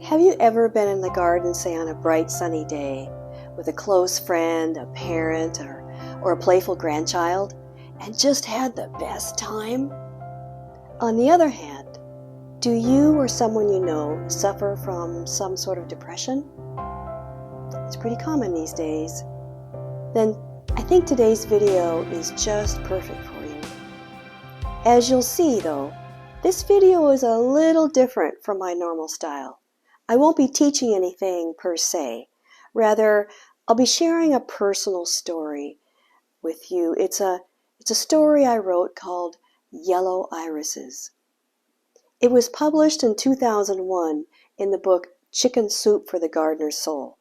Have you ever been in the garden, say on a bright sunny day, with a close friend, a parent, or a playful grandchild, and just had the best time? On the other hand, do you or someone you know suffer from some sort of depression? It's pretty common these days. Then I think today's video is just perfect for you. As you'll see though, this video is a little different from my normal style. I won't be teaching anything per se. Rather, I'll be sharing a personal story with you. It's a story I wrote called Yellow Irises. It was published in 2001 in the book Chicken Soup for the Gardener's Soul.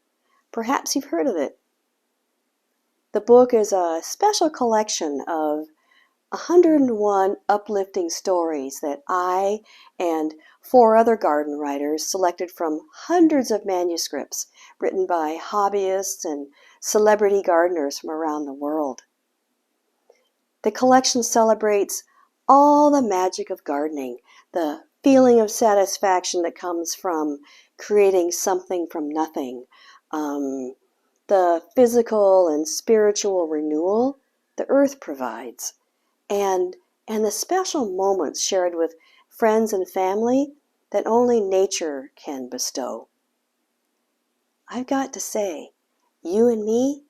Perhaps you've heard of it. The book is a special collection of 101 uplifting stories that I and 4 other garden writers selected from hundreds of manuscripts written by hobbyists and celebrity gardeners from around the world. The collection celebrates all the magic of gardening, the feeling of satisfaction that comes from creating something from nothing, the physical and spiritual renewal the earth provides, and the special moments shared with friends and family that only nature can bestow. I've got to say, you and me,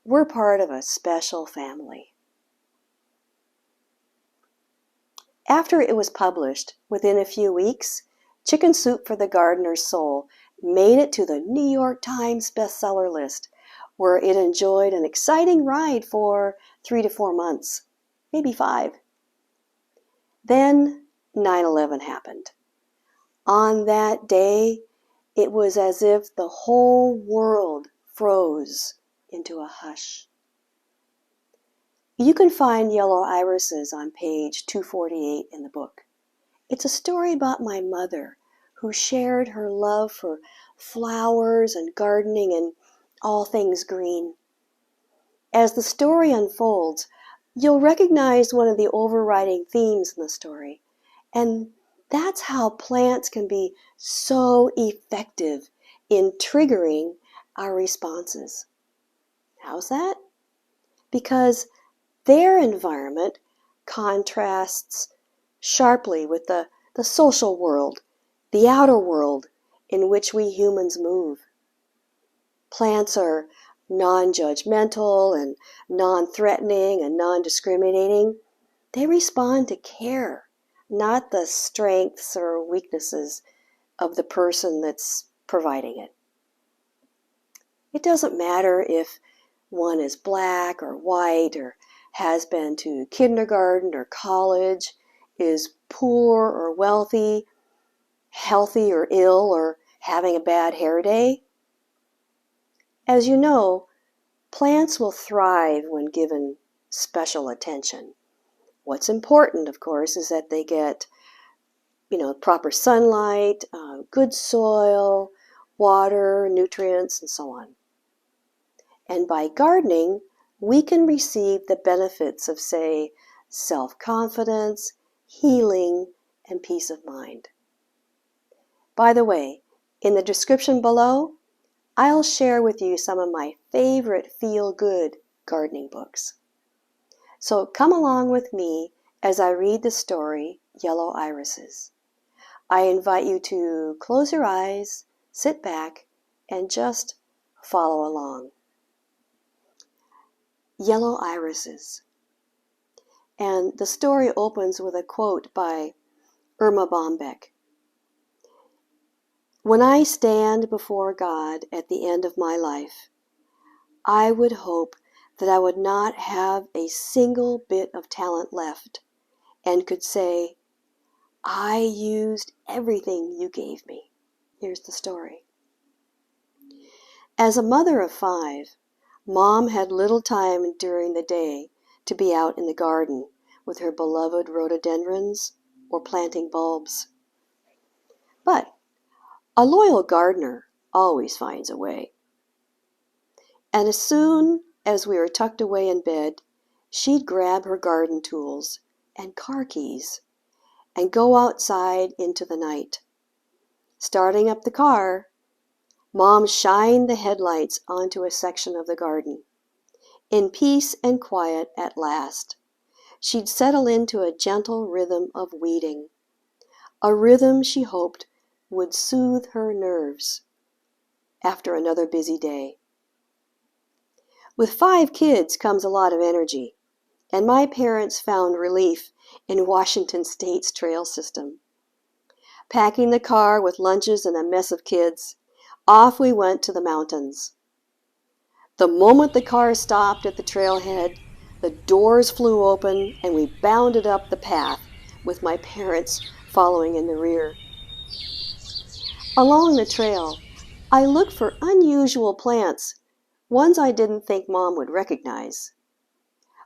we're part of a special family. After it was published, within a few weeks, Chicken Soup for the Gardener's Soul made it to the New York Times bestseller list, where it enjoyed an exciting ride for 3 to 4 months. Maybe 5. Then 9/11 happened. On that day, it was as if the whole world froze into a hush. You can find Yellow Irises on page 248 in the book. It's a story about my mother who shared her love for flowers and gardening and all things green. As the story unfolds, you'll recognize one of the overriding themes in the story, and that's how plants can be so effective in triggering our responses. How's that? Because their environment contrasts sharply with the social world, the outer world in which we humans move. Plants are non-judgmental and non-threatening and non-discriminating. They respond to care, not the strengths or weaknesses of the person that's providing it. It doesn't matter if one is black or white or has been to kindergarten or college, is poor or wealthy, healthy or ill, or having a bad hair day. As you know, plants will thrive when given special attention. What's important, of course, is that they get, proper sunlight, good soil, water, nutrients, and so on. And by gardening, we can receive the benefits of, say, self-confidence, healing, and peace of mind. By the way, in the description below, I'll share with you some of my favorite feel-good gardening books. So come along with me as I read the story, Yellow Irises. I invite you to close your eyes, sit back, and just follow along. Yellow Irises. And the story opens with a quote by Irma Bombeck. When I stand before God at the end of my life, I would hope that I would not have a single bit of talent left and could say, I used everything you gave me. Here's the story. As a mother of 5, Mom had little time during the day to be out in the garden with her beloved rhododendrons or planting bulbs. But a loyal gardener always finds a way. And as soon as we were tucked away in bed, she'd grab her garden tools and car keys and go outside into the night, Starting up the car, Mom shined the headlights onto a section of the garden. In peace and quiet at last, she'd settle into a gentle rhythm of weeding, a rhythm she hoped would soothe her nerves after another busy day. With 5 kids comes a lot of energy, and my parents found relief in Washington State's trail system. Packing the car with lunches and a mess of kids, off we went to the mountains. The moment the car stopped at the trailhead, the doors flew open and we bounded up the path with my parents following in the rear. Along the trail, I looked for unusual plants, ones I didn't think Mom would recognize.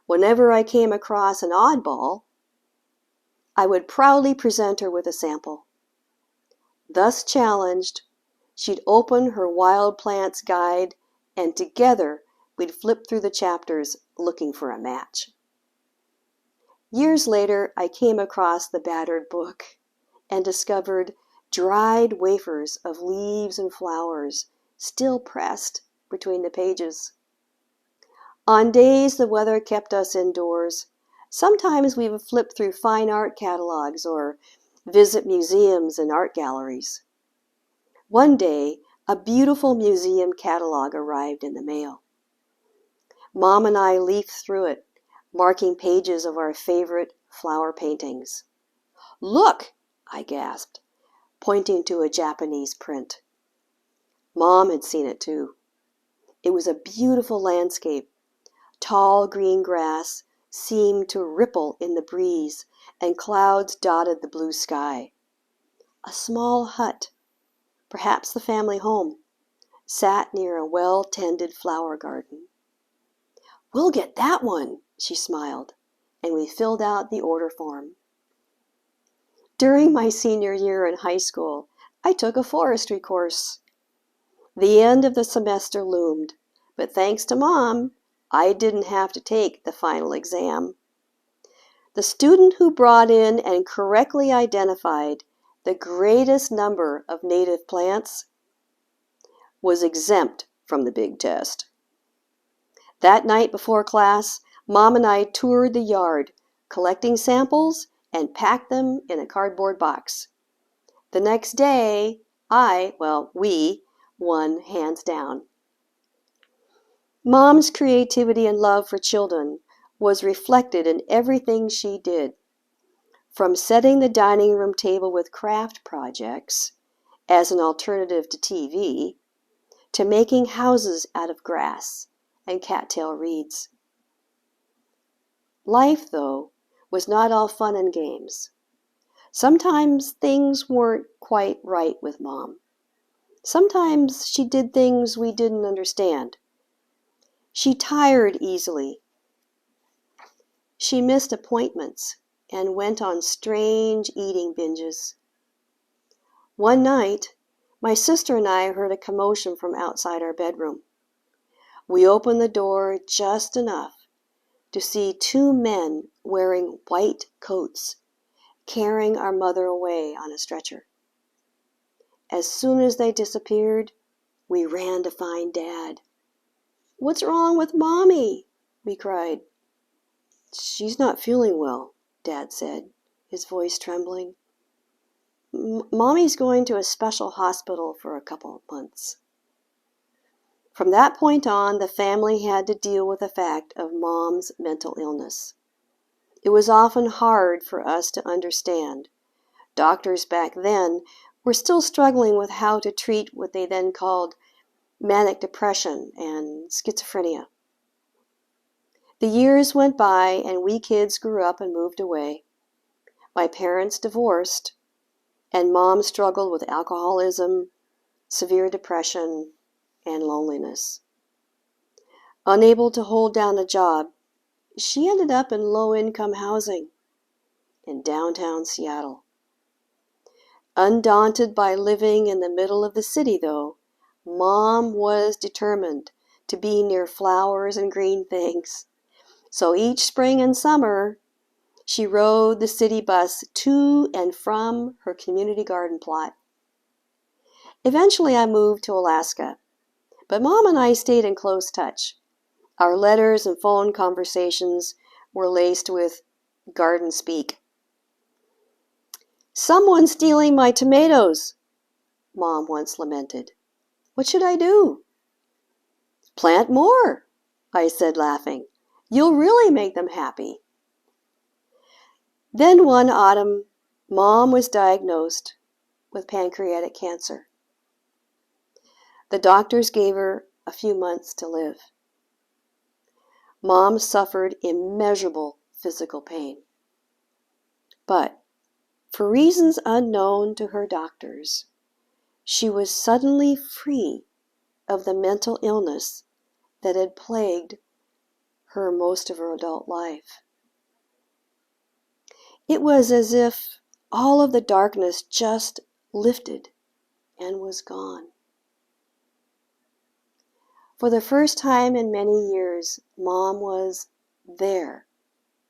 Whenever I came across an oddball, I would proudly present her with a sample. Thus challenged, she'd open her wild plants guide, and together we'd flip through the chapters looking for a match. Years later, I came across the battered book and discovered dried wafers of leaves and flowers still pressed between the pages. On days the weather kept us indoors, sometimes we would flip through fine art catalogs or visit museums and art galleries. One day, a beautiful museum catalog arrived in the mail. Mom and I leafed through it, marking pages of our favorite flower paintings. "Look!" I gasped, pointing to a Japanese print. Mom had seen it too. It was a beautiful landscape. Tall green grass seemed to ripple in the breeze, and clouds dotted the blue sky. A small hut, perhaps the family home, sat near a well-tended flower garden. "We'll get that one," she smiled, and we filled out the order form. During my senior year in high school, I took a forestry course. The end of the semester loomed, but thanks to Mom, I didn't have to take the final exam. The student who brought in and correctly identified the greatest number of native plants was exempt from the big test. That night before class, Mom and I toured the yard, collecting samples and packed them in a cardboard box. The next day, we won hands down. Mom's creativity and love for children was reflected in everything she did, from setting the dining room table with craft projects as an alternative to TV, to making houses out of grass and cattail reeds. Life, though, was not all fun and games. Sometimes things weren't quite right with Mom. Sometimes she did things we didn't understand. She tired easily. She missed appointments and went on strange eating binges. One night, my sister and I heard a commotion from outside our bedroom. We opened the door just enough to see 2 men wearing white coats carrying our mother away on a stretcher. As soon as they disappeared, we ran to find Dad. "What's wrong with Mommy?" we cried. "She's not feeling well," Dad said, his voice trembling. "Mommy's going to a special hospital for a couple of months." From that point on, the family had to deal with the fact of Mom's mental illness. It was often hard for us to understand. Doctors back then were still struggling with how to treat what they then called manic depression and schizophrenia. The years went by and we kids grew up and moved away. My parents divorced, and Mom struggled with alcoholism, severe depression, and loneliness. Unable to hold down a job, she ended up in low-income housing in downtown Seattle. Undaunted by living in the middle of the city, though, Mom was determined to be near flowers and green things. So each spring and summer, she rode the city bus to and from her community garden plot. Eventually I moved to Alaska, but Mom and I stayed in close touch. Our letters and phone conversations were laced with garden speak. "Someone's stealing my tomatoes," Mom once lamented. "What should I do?" "Plant more," I said, laughing. "You'll really make them happy." Then one autumn, Mom was diagnosed with pancreatic cancer. The doctors gave her a few months to live. Mom suffered immeasurable physical pain. But, for reasons unknown to her doctors, she was suddenly free of the mental illness that had plagued her most of her adult life. It was as if all of the darkness just lifted and was gone. For the first time in many years, Mom was there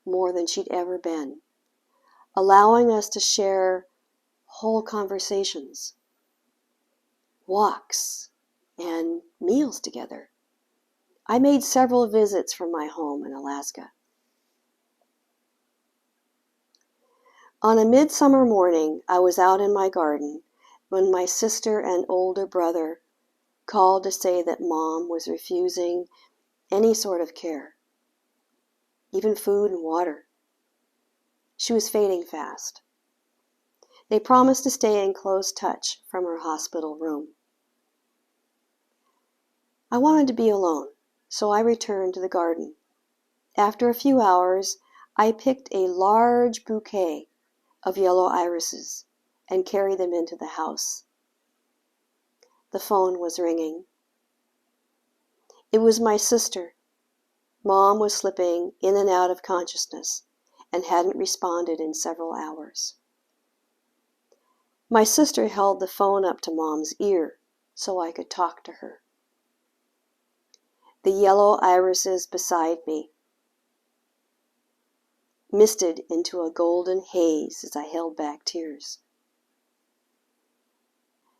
more than she'd ever been, allowing us to share whole conversations, walks, and meals together. I made several visits from my home in Alaska. On a midsummer morning, I was out in my garden when my sister and older brother called to say that Mom was refusing any sort of care, even food and water. She was fading fast. They promised to stay in close touch from her hospital room. I wanted to be alone, so I returned to the garden. After a few hours, I picked a large bouquet of yellow irises and carried them into the house. The phone was ringing. It was my sister. Mom was slipping in and out of consciousness and hadn't responded in several hours. My sister held the phone up to Mom's ear so I could talk to her. The yellow irises beside me misted into a golden haze as I held back tears.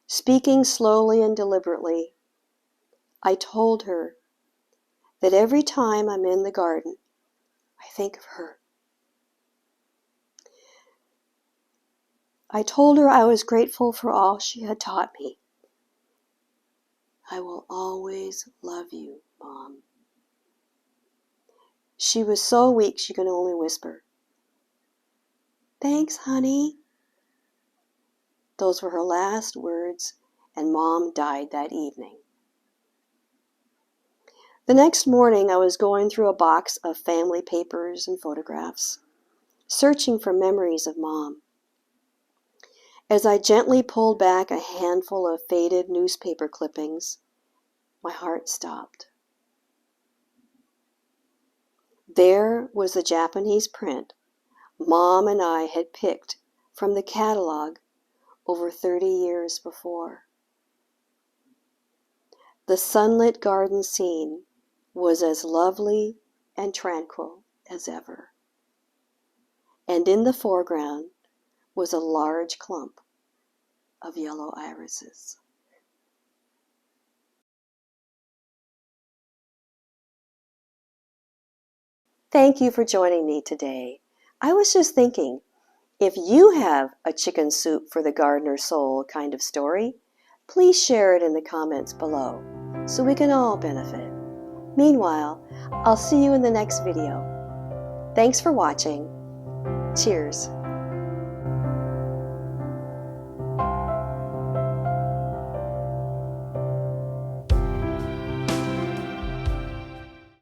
Speaking slowly and deliberately, I told her that every time I'm in the garden, I think of her. I told her I was grateful for all she had taught me. "I will always love you, Mom." She was so weak she could only whisper, "Thanks, honey." Those were her last words, and Mom died that evening. The next morning, I was going through a box of family papers and photographs, searching for memories of Mom. As I gently pulled back a handful of faded newspaper clippings, my heart stopped. There was the Japanese print Mom and I had picked from the catalog over 30 years before. The sunlit garden scene was as lovely and tranquil as ever. And in the foreground was a large clump of yellow irises. Thank you for joining me today. I was just thinking, if you have a chicken soup for the gardener's soul kind of story, please share it in the comments below so we can all benefit. Meanwhile, I'll see you in the next video. Thanks for watching. Cheers.